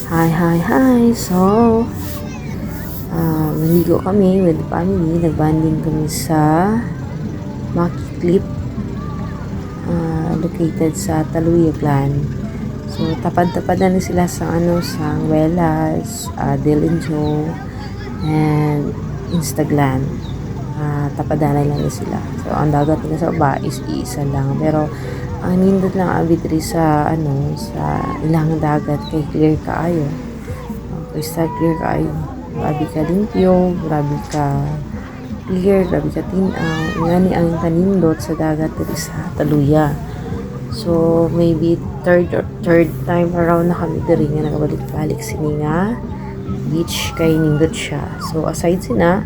Hi. So, naligo kami with the family. Nagbanding kami sa Maki Clip, located sa Taluyaglan. So, tapad-tapad na sila sa sa Anguelas, Dilinjo, and Instaglan. Tapadan na lang sila. So, ang dagat nila sa baba is isa lang. Pero, ang nindot lang abitri sa sa ilang dagat kay clear kaayo. Crystal clear kaayo. Grabe ka limpyo, grabe ka clear, grabe ka tinaw. Ngani ang kanindot sa dagat diri sa Taluya. So, maybe third time around na kami diri nga nagabalik-balik sini nga beach kay nindot siya. So, aside sina,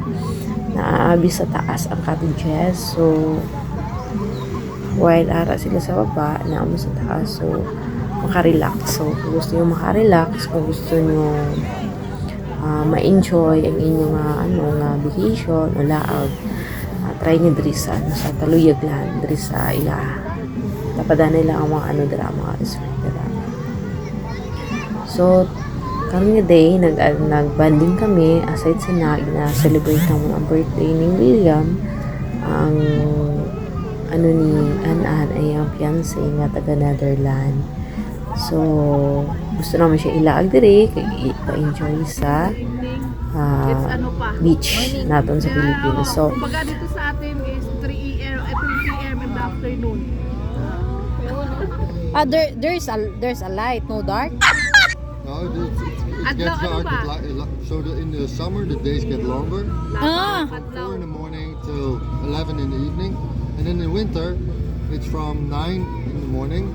naaabi sa taas ang cottages. So, while ara sila sa baba, naamo sa taas. So, makarelax. So, kung gusto nyo makarelax, kung gusto nyo ma-enjoy ang inyong vacation o laag, try nyo diri sa Taluyaglan, diri sa ila. Tapadan nila ang mga mga resort nila. So, karon nga day, nagbanding kami, aside sa na-celebrate naman ang birthday ni William. Ang ni Anan ay ang fiancé nga taga Netherlands. So, gusto naman siya ilaag diri kay pa-enjoy sa beach naton sa Pilipinas. So, kumbaga dito sa atin is 3 p.m. in the afternoon. There's a light, no dark. No, it gets dark. So in the summer the days get longer. 4 in the morning till 11 in the evening, and in the winter it's from 9 in the morning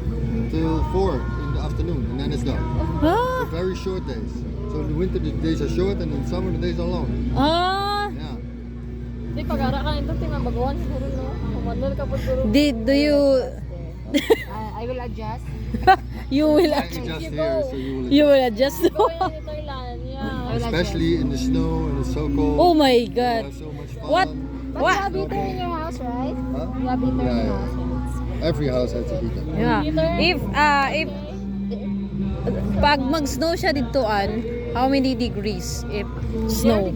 till 4 in the afternoon, and then it's dark. So very short days. So in the winter the days are short, and in summer the days are long. Yeah. Di pag-ara ka nito, tingnan siguro, no? Kumadal ka po siguro. Do you I will adjust. you will I adjust here, so you will adjust. Going to Thailand, yeah. especially in the snow and it's so cold. Oh my You god. have so much fun. What? But you have heater in your house, right? Huh? You have heater in Yeah, your yeah. house. Every house has a heater. Yeah. If pag mag-snow siya ditoan, how many degrees if snow?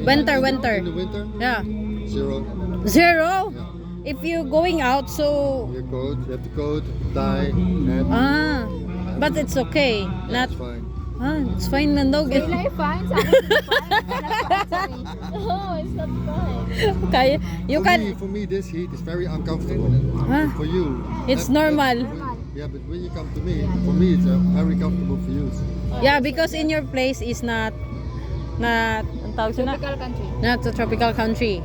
Winter. In the winter, Yeah. 0. 0? Yeah. If you going out, so Your coat, you have the coat, tie, hat. but it's okay. Not That's fine. it's fine man dog. It's not fine. Sabi ko, fine. No, it's not fine. Kaya you For me, this heat is very uncomfortable. Huh? For you, It's normal. Yeah, but when you come to me, for me, it's very comfortable for you. Yeah, because in your place is not ang tawag siya na? Tropical country. Not a tropical country.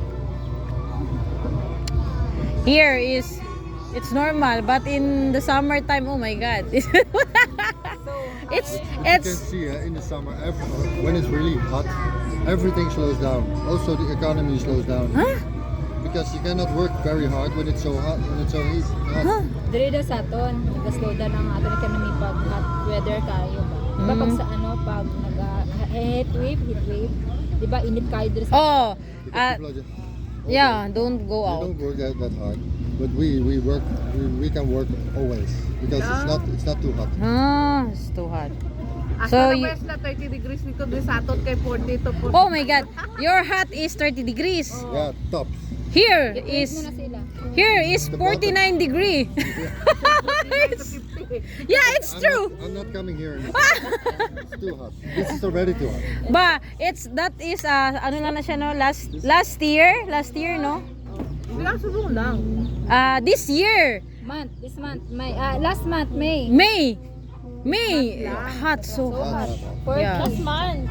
Here is it's normal, but in the summertime, oh my god. it's You can see in the summer, when it's really hot, everything slows down. Also, the economy slows down. Huh? Because you cannot work very hard when it's so hot, when it's so hot. Huh? Dili daw sa aton, nag-slow down ang aton economy pag hot weather kayo ba. Diba pag sa pag heat wave, diba init kayo dito sa Oh, People are just- yeah, don't go We out. don't work that hard, but we work. We can work always because it's not too hot. It's too hot. Asa So, na west na 30 degrees dito doon sa aton kay 40 to 40. Oh my god, your hat is 30 degrees. Yeah, tops. Here muna is sila. 49 degree. Yeah, it's true. I'm not coming here. It's too hot. This is already too hot. Ba, that is ano lang na siya no, last year no? Hindi lang sulong lang. This year, This month, last month, May. May hot, so hot. Yeah. Last month.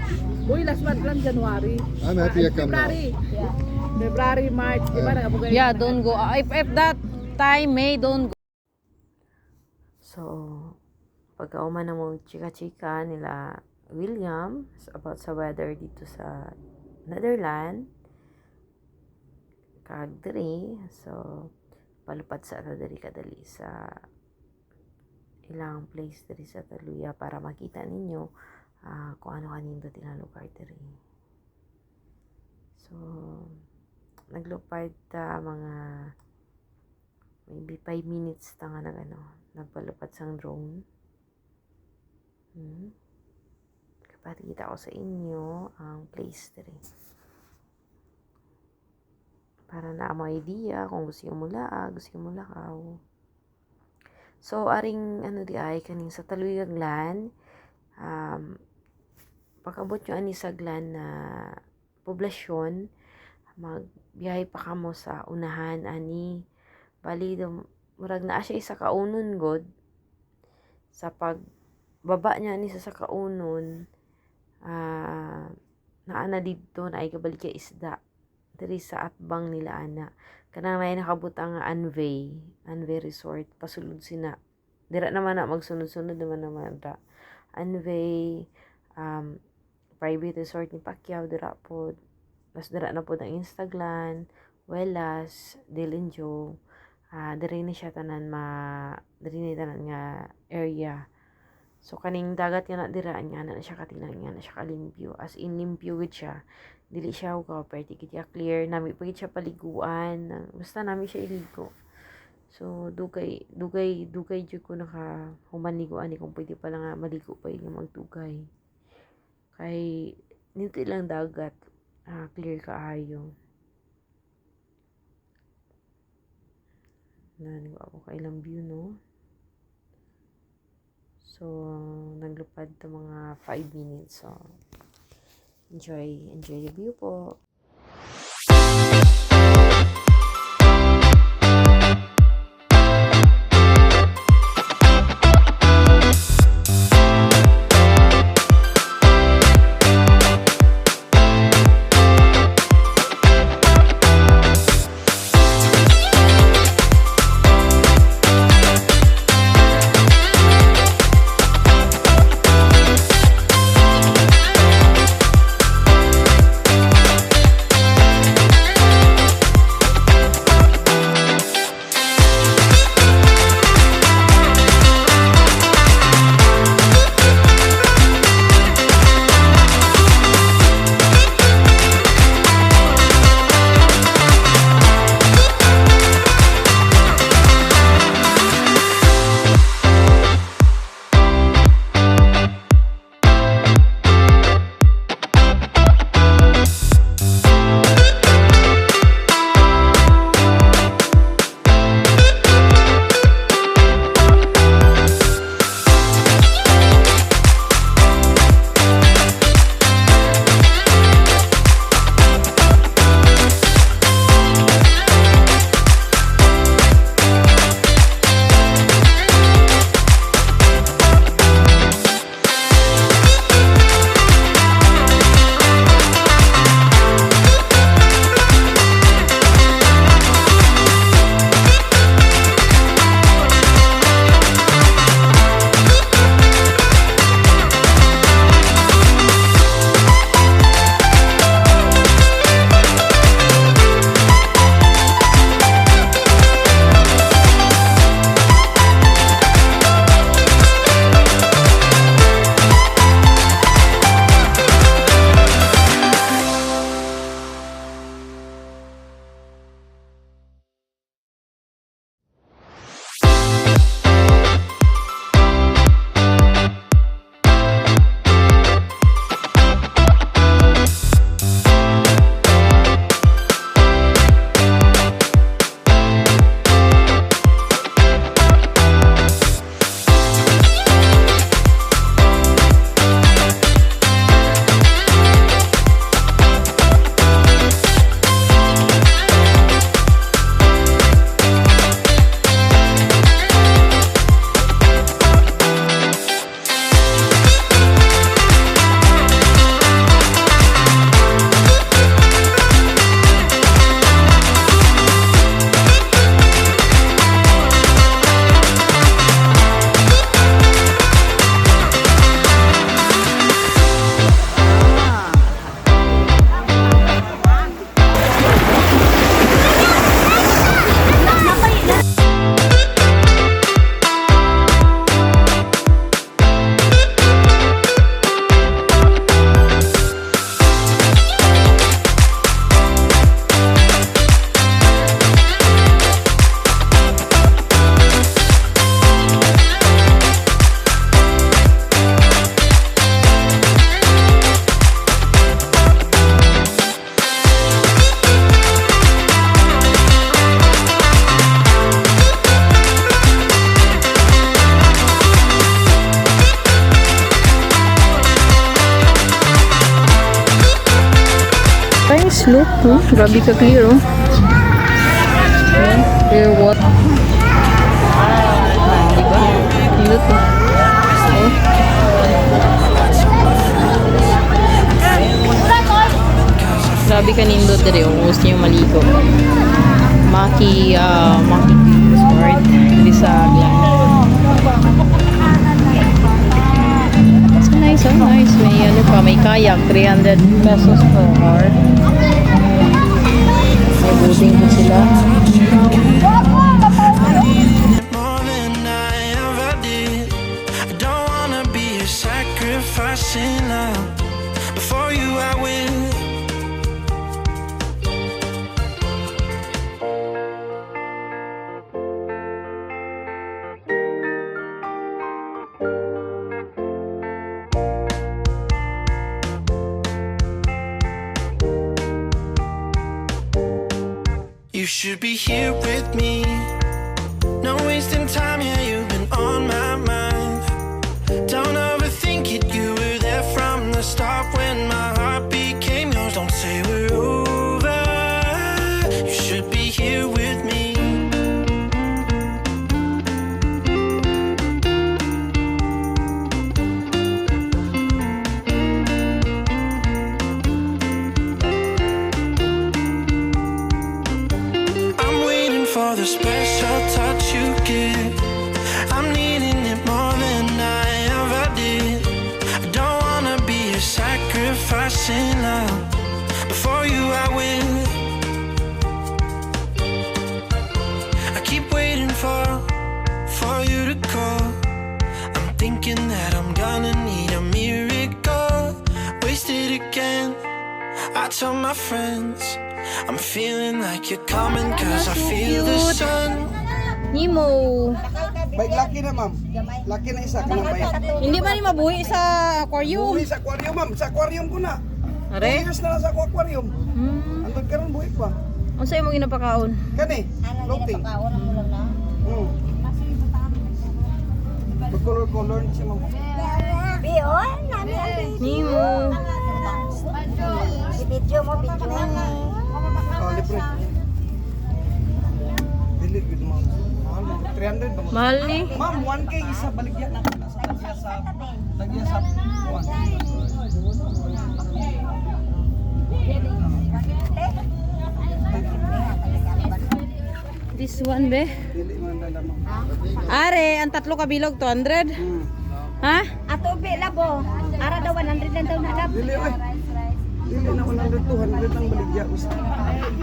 Uy, last month lang, January. I'm happy I come now. February. Yeah. February, March, di ba? Nagabugay Yeah, don't go. If that time May, don't go. So, pagkauma na mong chika-chika nila William about sa weather dito sa Netherlands, kagdiri. So, palupad sa diri kadali sa ilang place diri sa Taluya para makita ninyo kung ano kanindot ilang lugar diri. So, naglupad mga maybe 5 minutes nagpalupad sang drone. ipakita ko sa inyo ang place diri. Para na mo idea kung gusto mo laag, gusto mo lakaw. So, aring ano di ay kaning sa Taluyaglan, pagkabot nyo ani sa Glan na poblasyon, magbiyahe pa kamo sa unahan ani. Bali, murag na siya sa kaunon god. Sa pagbaba niya ni sa kaunon, naana dito na ay kabalik kay isda. Diri sa atbang nila ana. Kanang may nakabutang nga Anvey Resort, pasulod sina. Dira naman na magsunod-sunod naman ra. Anvey, private resort ni Pacquiao, dira po. Mas dira na po ang Instaglan, Wellas, Dilinjo. Diri ni siya tanan diri ni tanan nga area. So kaning dagat nga na dira nya na siya katinan nga na siya kalimpyo. As in limpyo gid siya. Dili siya ugaw, pwede gid siya clear. Nami pa gid siya paliguan. Basta nami siya iligo. So dugay jud ko naka humanliguan ni kung pwede pa lang nga maligo pa nga magdugay. Kay nito lang dagat, clear kaayo. Nani ko ako kailang view no. So naglupad ta mga 5 minutes. So enjoy the view po. look. Oh, grabe ka clear, oh. Ayan, clear water. Diba? Hilot, oh. Oh. Grabe ka nindot dere, oh. Gusto niyo maligo. Maki Resort. Dito sa Glan. So nice, oh. Nice. May ano pa, may kayak. 300 pesos per hour. May boating pa sila. More than I ever did. I don't wanna be a sacrificing love. Before you I will. You should be here with me. No wasting time, yeah, you've been on my mind. Don't overthink it, you were there from the start when my heart became yours. Don't say we're over. You should be here with me. I'm waiting for the special touch you give. I'm needing it more than I ever did. I don't wanna be a sacrificing love. Before you I will. I keep waiting for you to call. I'm thinking that I'm gonna need a miracle. Wasted again. I tell my friends I'm feeling like you're coming cause I feel the sun. Nemo. Baik laki na ma'am. Laki na isa kanang bayan. Hindi ba ni mabuhi sa aquarium? Buhi sa aquarium ma'am. Sa aquarium ko na. Are? Years na lang sa aquarium. Andun ka rin buhi pa. Ano sa'yo mo ginapakaon? Kani. Floating. Color siya ma'am. Nemo. Video mo. Oh, libre. Dili gud ma'am. Mahal mo. 300 ba mo? Mahal ni. Ma'am, 1K isa baligya na sa lagya sa kuwan. This one be? Dili man dala ma'am. Are, ang tatlo kabilog 200. Ha? Ato be labo. Ara daw 100 lang daw na labo. Dili oy. Dili na 100 200 ang baligya usa.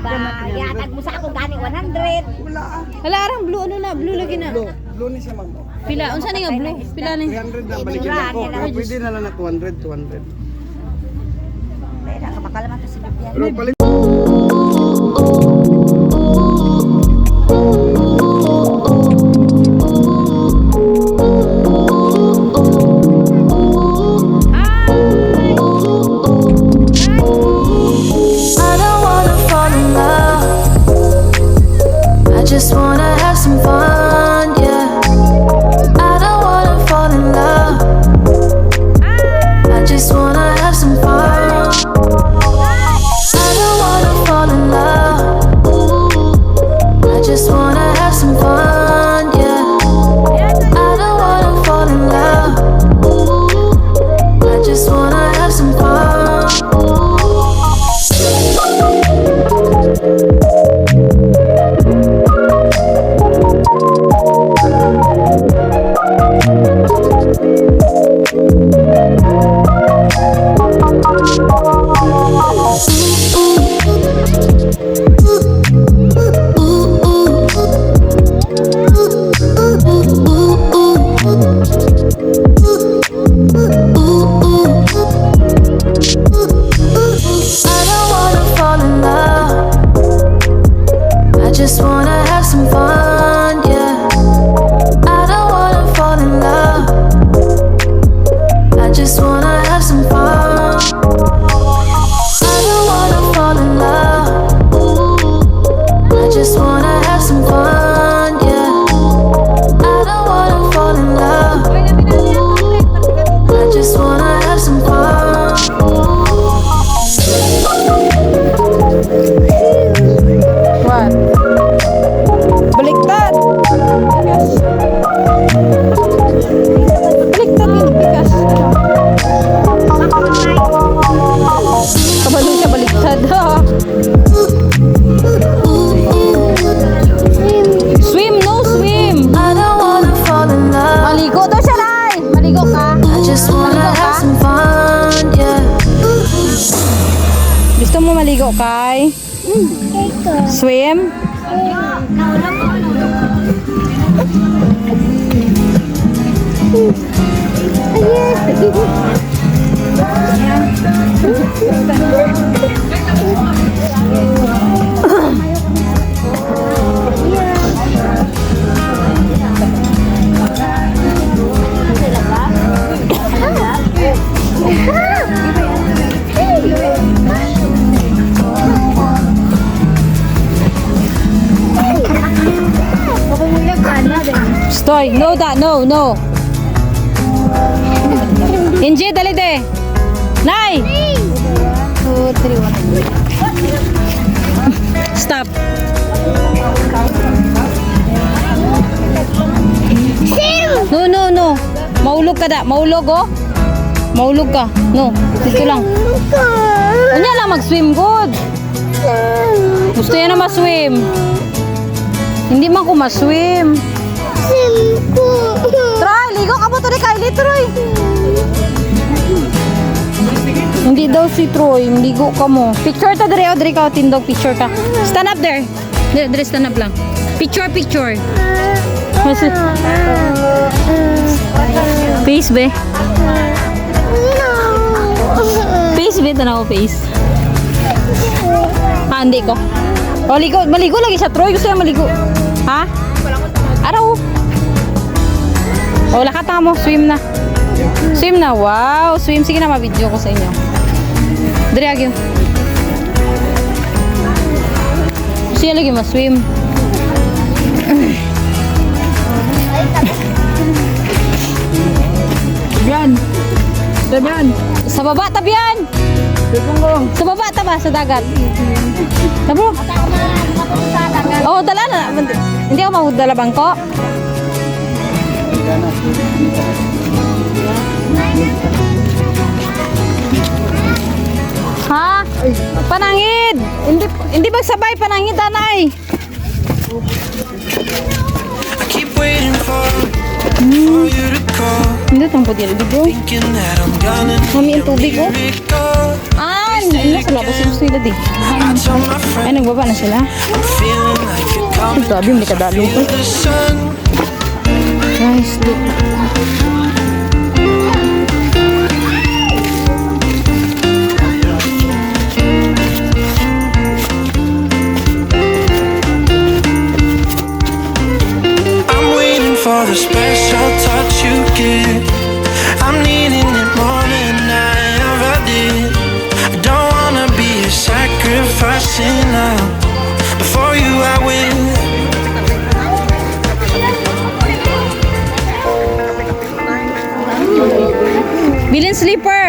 Ba, yatag mo sa ako gani 100. Wala ah. Hala, arang blue ano na? Blue lagi na. Blue ni siya ma'am. Oh. Pila, unsa ni nga blue? Pila ni? 300 na baligyan ako. Oh, pwede na lang na 200. Kaya nakakalaman to si Bibian. Pero palit I don't wanna fall in love. I just wanna have some fun, yeah. I don't wanna fall in love. I just wanna have some fun. I don't maligo kay? Swim? Stoy, no that, no, no. Inji, dali de. Nay! 2, 3, 1. Stop. No, no, no. Maulog ka da. Maulog, oh. Maulog ka. No, dito lang. Unya lang mag-swim good. Gusto yan na ma-swim. Hindi man ko ma-swim. Troy, ligo ka mo to ni Kylie, Troy. Hindi daw si Troy, ligo ka mo. Picture ta dire, o dire ka, tindog, picture ka. Stand up there. Dire, stand up lang. Picture, picture. Face, be. Face, be, tanaw face. Ah, hindi ko. O, ligo, maligo lagi siya, Troy. Gusto niya maligo. Ha? Araw. O, lakat na mo. Swim na. Swim na. Wow. Swim. Sige na, ma-video ko sa inyo. Dali, agyo. Siya lagi ma-swim. Tabian. Tabian. Sa baba, tabian. Sa baba, taba, sa dagat. Tabo. Oh, dala na. Hindi ako mahudala bangko. Ha? Panangid. Hindi magsabay panangid, anay. I keep waiting for you to call. Hindi tang pwede rin bro. Thinking that I'm gonna Mami ang tubig oh. miracle. Ano sa labas yung sila di. I tell my friend Ay, nagbaba na sila. I'm feeling like you're coming. Sabi mo, kadalo ko. The sun. Ay, sleep. I'm waiting for the special touch you give. I'm needing it more than I ever did. I don't wanna be a sacrificing love. Before you I will. Bilin sleeper.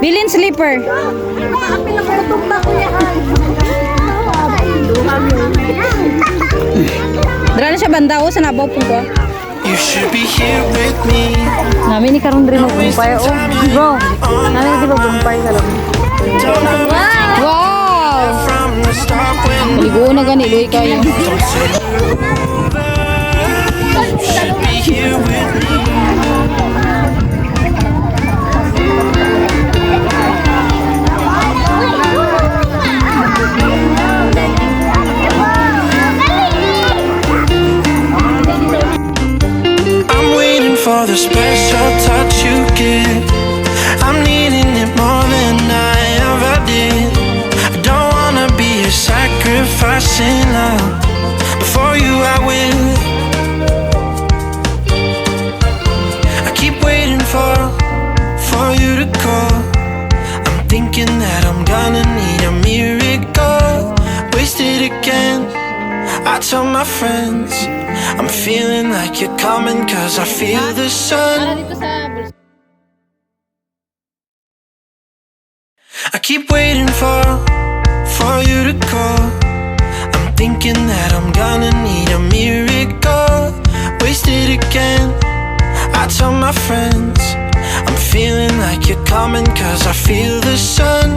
Bilin sleeper. Dara na siya banda o sa nabaw po ko. You should be here with me. Namin ni karon rin magbumpay o. Bro, namin di ba bumpay ka lang. Don't ever Wow! from the start when Maligo na gani, loy kayo. you should be here with me. I'm waiting for the special touch you give. I'm needing it more than I ever did. I don't wanna be a sacrificing love. Before you I will. I keep waiting for you to call. I'm thinking that I'm gonna need a miracle. Wasted again. I tell my friends I'm feeling like you're coming, 'cause I feel the sun. I keep waiting for you to call. I'm thinking that I'm gonna need a miracle. Wasted again. I tell my friends I'm feeling like you're coming, 'cause I feel the sun.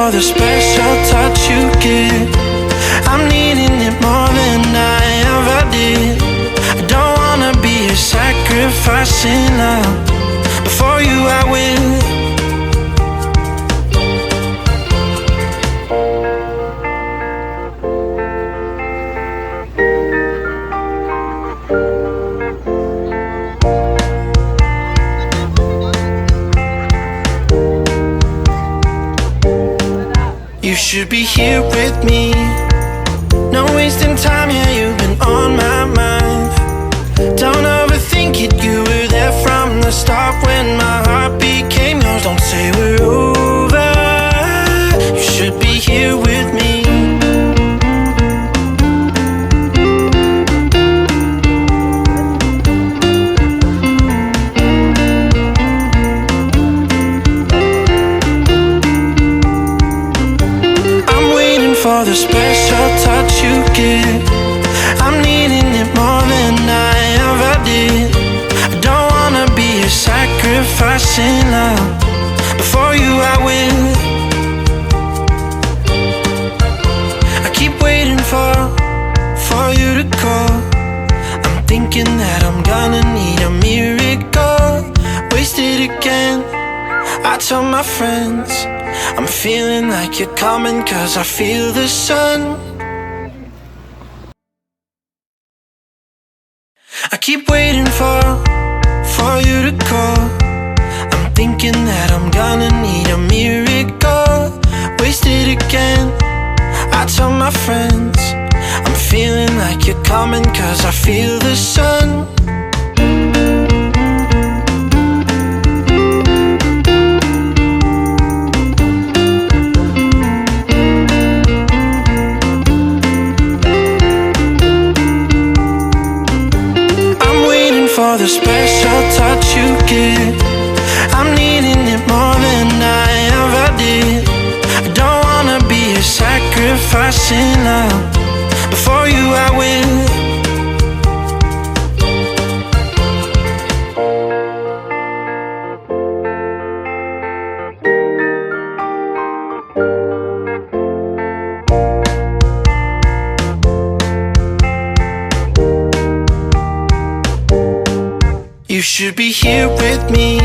for the special touch you give. I'm needing it more than I ever did. I don't wanna be a sacrifice in love. Before you I will. You should be here with me. No wasting time, yeah, you've been on my mind. Don't overthink it, you were there from the start when my heart became yours. Don't say we're over. You should be here with me. For the special touch you give, I'm needing it more than I ever did. I don't wanna be a sacrifice in love. Before you I will. I keep waiting for you to call. I'm thinking that I'm gonna need a miracle. Wasted again. I tell my friends I'm feeling like you're coming, 'cause I feel the sun. I keep waiting for you to call. I'm thinking that I'm gonna need a miracle. Wasted again. I tell my friends I'm feeling like you're coming, 'cause I feel the sun. For the special touch you give, I'm needing it more than I ever did. I don't wanna be a sacrifice in love. Before you I will. You should be here with me.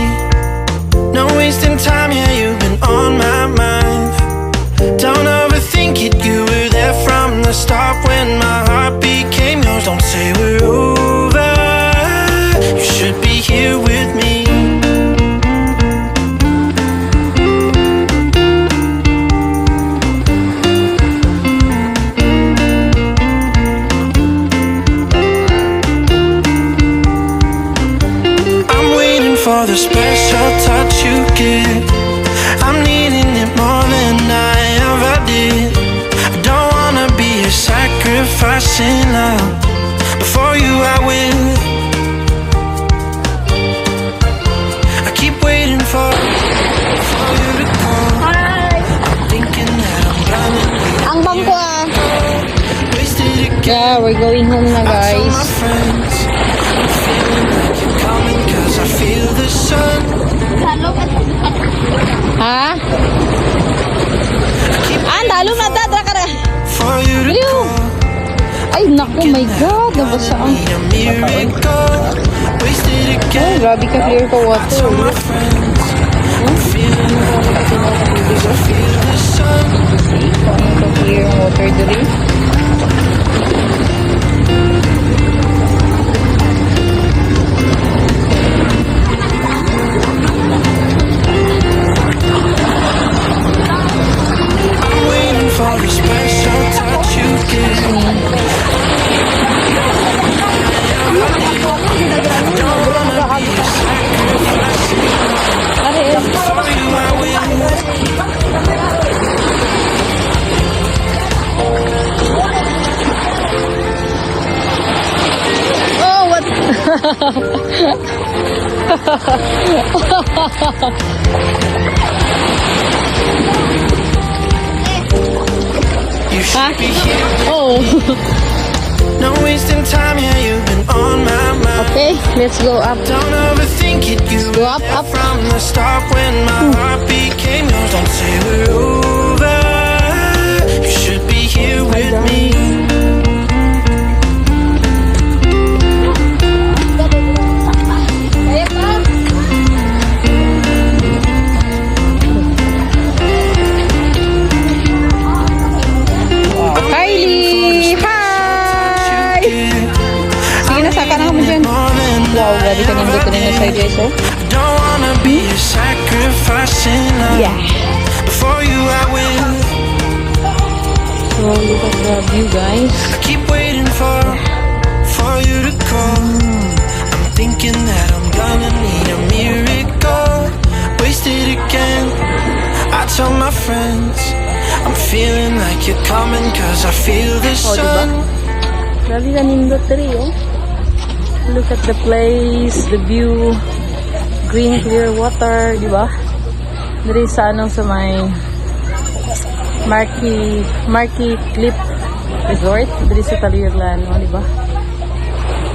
No wasting time, yeah, you've been on my mind. Don't overthink it, you were there from the start when my heart became yours. Don't say we're over. You should be here with me. For the special touch you give, I'm needing it more than I ever did. I don't wanna be a sacrifice in love. Before you I will. I keep waiting for you to call. I'm thinking that I'm gonna need Ang bangko ah. wasted again. Yeah, we're going home na I tell my guys. friends I'm feeling like you're coming, 'cause I feel the sun. Ha? Ah, dalo na dadra ka na. For you to Liw. Ay, naku, my God. Nabasa ang... need a miracle. Wasted Oh, again. grabe ka clear ka water. Tell my friends I'm feeling like because I feel the sun. Paano ka clear ang water dali? I'm waiting for the special touch you give. Don't wanna be a sacrifice. For you I will. Oh, what? You should be here. Oh. No wasting time, yeah, you've been on my mind. Okay, let's go up. Don't overthink it, you Go up, were there up. from the start when my heart became yours. Don't say we're over. here with me. Kylie! Hi! Sige na, saka na kami dyan. Wow, grabe ka nindot ko na side guys, oh. Don't wanna be a sacrificing love. Yeah. For you I will. So, look at the view, guys. I keep waiting for you to call. I'm thinking that I'm gonna need a miracle. Wasted again. I tell my friends I'm feeling like you're coming, cause I feel the sun. Grabe ka nindot rin, oh. Look at the place, the view, green clear water, di ba? Dari sa ano sa may Marquee Cliff Resort, dari sa Talierlan, oh, di ba?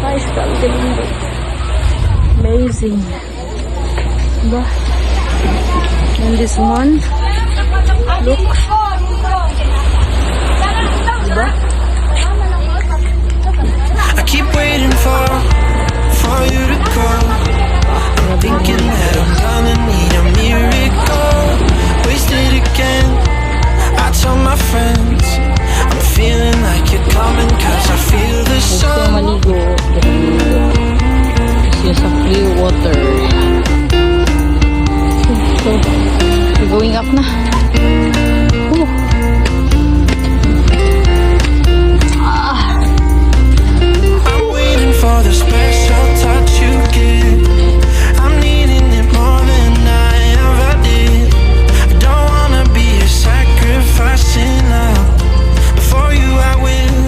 Guys, grabe ka nindot. Amazing. Di ba? And this one, look. Di ba? I keep waiting for you to call. I'm thinking that I'm gonna need a miracle. Wasted again. I tell my friends I'm feeling like you're coming, cause I feel the Gusto sun. maligo. Kasi sa clear water. So, we're going up na. Whew. I'm waiting for the special touch you give. I'm needing it more than I ever did. I don't wanna be a sacrificing love. For you I will.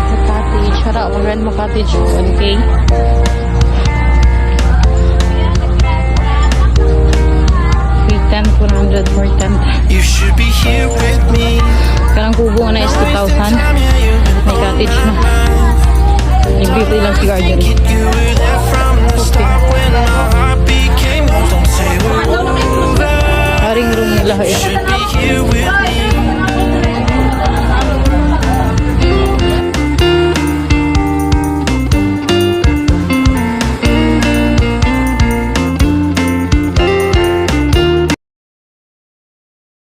The cottage. Harap, mag-rent mo cottage. 1K. Free tent, 100 for tent. You should be here with me. Karang kubo na is 2,000. May cottage na. Nag-beauty lang si garden. You were there from the start when my heart became. Don't say we're over. Haring room nila eh. Should be here with